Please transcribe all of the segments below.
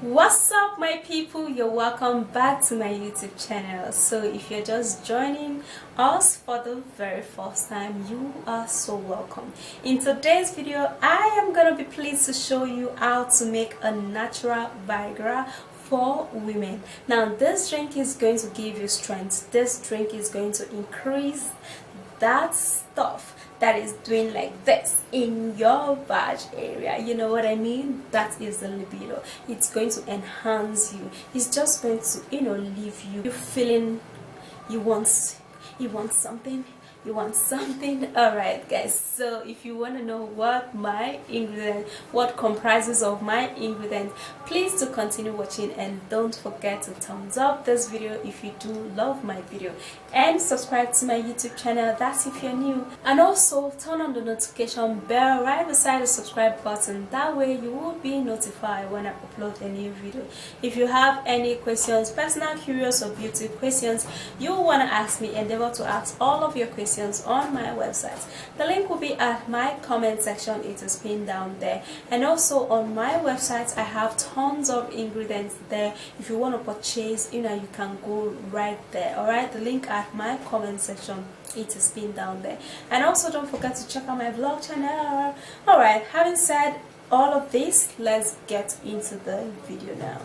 What's up, my people? You're welcome back to my YouTube channel. So if you're just joining us for the very first time, you are so welcome. In today's video, I am gonna be pleased to show you how to make a natural Viagra for women. Now this drink is going to give you strength. This drink is going to increase that stuff that is doing like this in your vag area, you know what I mean? That is the libido. It's going to enhance you. It's just going to, leave you feeling you want something. All right, guys, so if you want to know what comprises of my ingredient, please do continue watching and don't forget to thumbs up this video if you do love my video, and subscribe to my YouTube channel, that's if you're new, and also turn on the notification bell right beside the subscribe button. That way you will be notified when I upload a new video. If you have any questions, personal, curious, or beauty questions you want to ask me, endeavor to ask all of your questions on my website. The link will be at my comment section. It is pinned down there, and also on my website I have tons of ingredients there. If you want to purchase, you can go right there. All right, the link at my comment section, it is pinned down there. And also don't forget to check out my vlog channel. All right, having said all of this, let's get into the video now.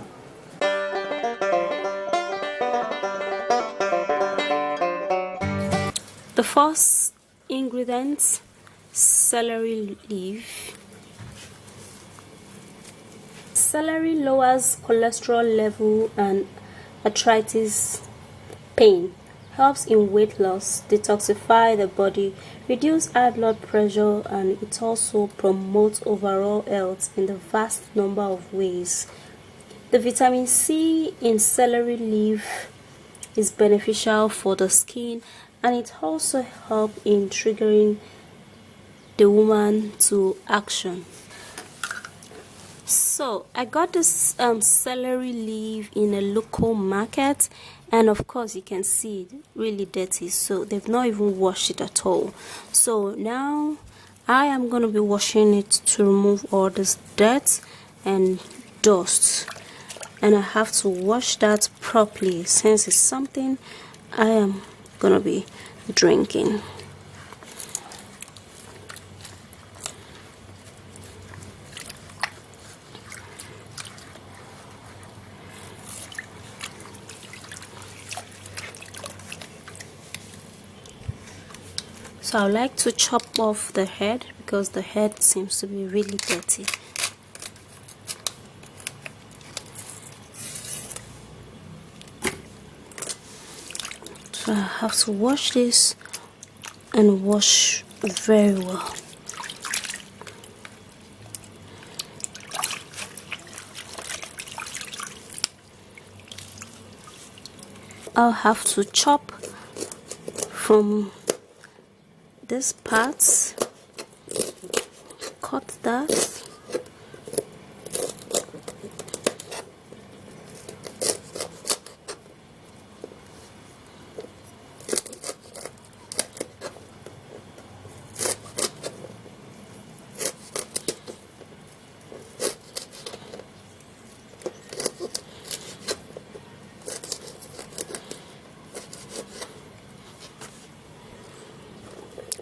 The first ingredient, celery leaf. Celery lowers cholesterol level and arthritis pain, helps in weight loss, detoxify the body, reduce high blood pressure, and it also promotes overall health in the vast number of ways. The vitamin C in celery leaf is beneficial for the skin, and it also helps in triggering the woman to action. So I got this celery leaf in a local market, and of course you can see it really dirty, so they've not even washed it at all. So now I am going to be washing it to remove all this dirt and dust, and I have to wash that properly since it's something I am gonna be drinking. So I like to chop off the head because the head seems to be really dirty. So I have to wash this and wash very well. I'll have to chop from this part, cut that.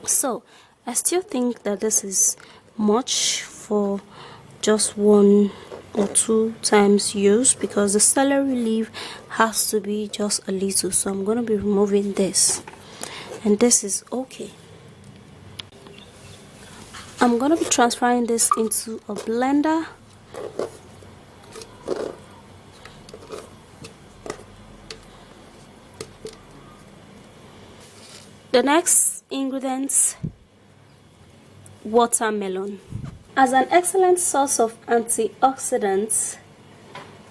So I still think that this is much for just 1 or 2 times use, because the celery leaf has to be just a little. So I'm going to be removing this, and this is okay. I'm going to be transferring this into a blender. The next ingredient, watermelon. As an excellent source of antioxidants,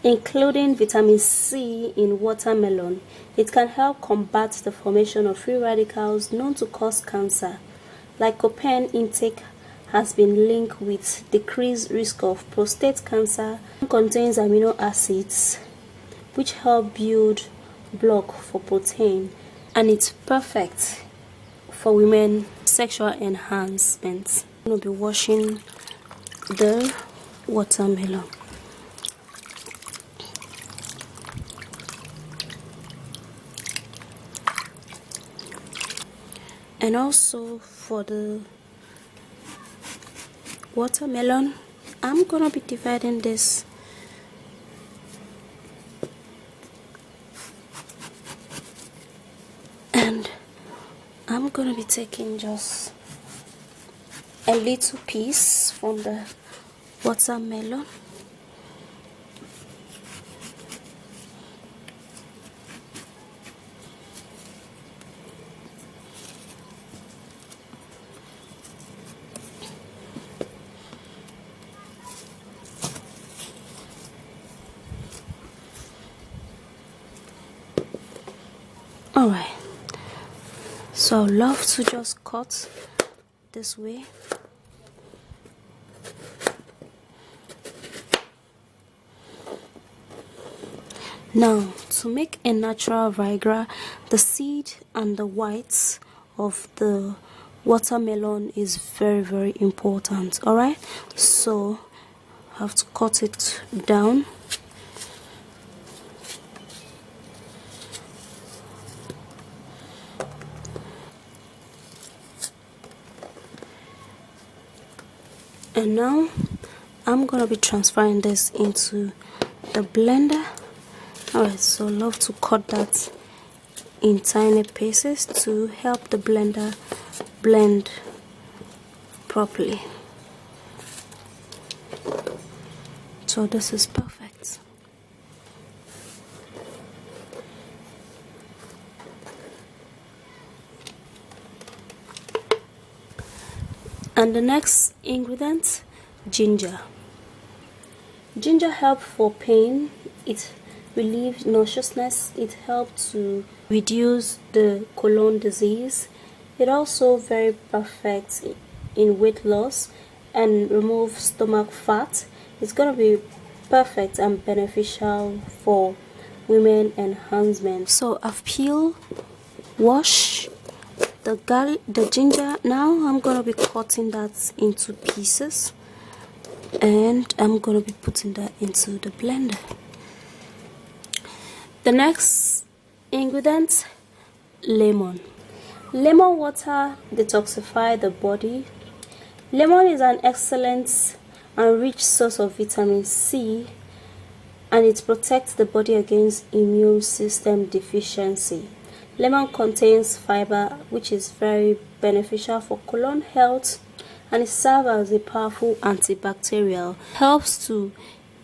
including vitamin C in watermelon, it can help combat the formation of free radicals known to cause cancer. Lycopene intake has been linked with decreased risk of prostate cancer. It contains amino acids which help build block for protein, and it's perfect for women sexual enhancement. I'm going to be washing the watermelon. And also for the watermelon, I'm gonna be dividing this and I'm gonna be taking just a little piece from the watermelon. Alright, so I love to just cut this way. Now, to make a natural Viagra, the seed and the whites of the watermelon is very important. Alright, so I have to cut it down. And now I'm gonna be transferring this into the blender. Alright, so I love to cut that in tiny pieces to help the blender blend properly. So this is perfect. And the next ingredient, ginger. Ginger helps for pain, it relieves nauseousness, it helps to reduce the colon disease. It also very perfect in weight loss and remove stomach fat. It's gonna be perfect and beneficial for women and husbands. So I've peeled, washed the ginger. Now I'm gonna be cutting that into pieces and I'm gonna be putting that into the blender. The next ingredient, lemon. Lemon water detoxifies the body. Lemon is an excellent and rich source of vitamin C, and it protects the body against immune system deficiency. Lemon contains fiber, which is very beneficial for colon health, and it serves as a powerful antibacterial. Helps to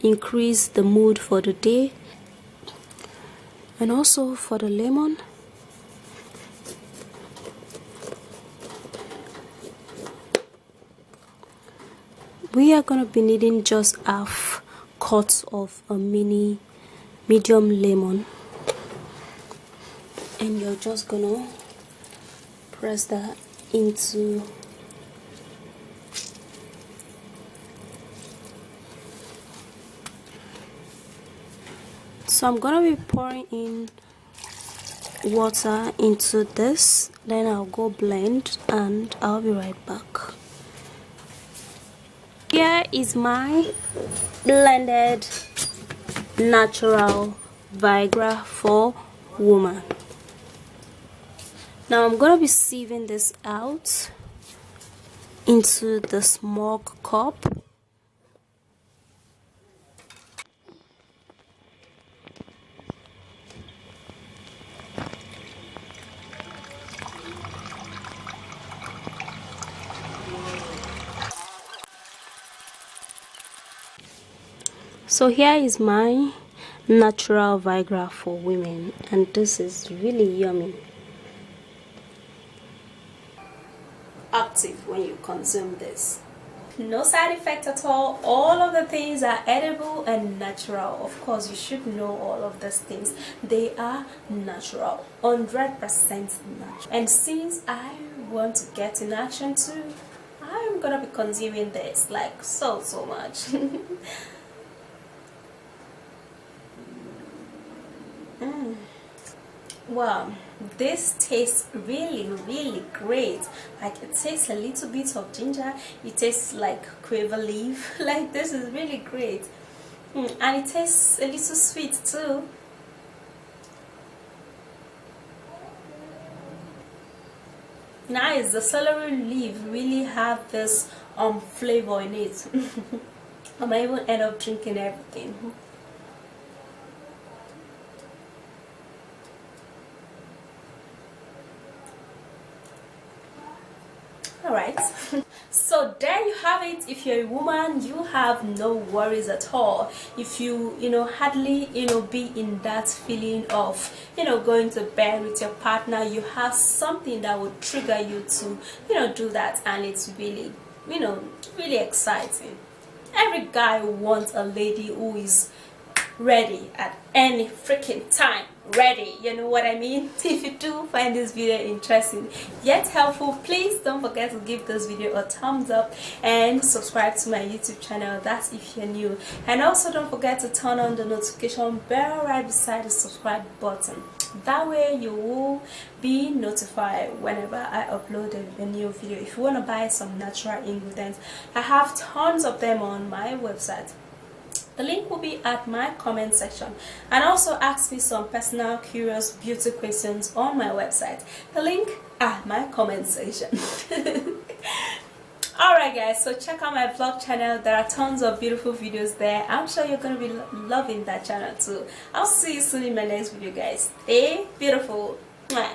increase the mood for the day. And also for the lemon, we are going to be needing just half cut of a medium lemon, and you're just gonna press that into so I'm gonna be pouring in water into this, then I'll go blend and I'll be right back. Here is my blended natural Viagra for woman. Now I'm gonna be sieving this out into the small cup. So here is my natural Viagra for women, and this is really yummy. Active when you consume this. No side effect at all of the things are edible and natural. Of course, you should know all of these things. They are natural, 100% natural. And since I want to get in action too, I'm gonna be consuming this like so much. Wow, this tastes really great. Like, it tastes a little bit of ginger, it tastes like quiver leaf. Like, this is really great. And it tastes a little sweet too. nice. The celery leaf really have this flavor in it. I might even end up drinking everything. Alright, so there you have it. If you're a woman, you have no worries at all. If you hardly be in that feeling of going to bed with your partner, you have something that would trigger you to do that, and it's really really exciting. Every guy wants a lady who is ready at any freaking time. Ready, you know what I mean? If you do find this video interesting yet helpful, please don't forget to give this video a thumbs up and subscribe to my YouTube channel. That's if you're new. And also don't forget to turn on the notification bell right beside the subscribe button. That way you will be notified whenever I upload a new video. If you want to buy some natural ingredients, I have tons of them on my website. The link will be at my comment section, and also ask me some personal curious beauty questions on my website. The link at my comment section. Alright guys, so check out my vlog channel. There are tons of beautiful videos there. I'm sure you're going to be loving that channel too. I'll see you soon in my next video guys. Stay beautiful. Mwah.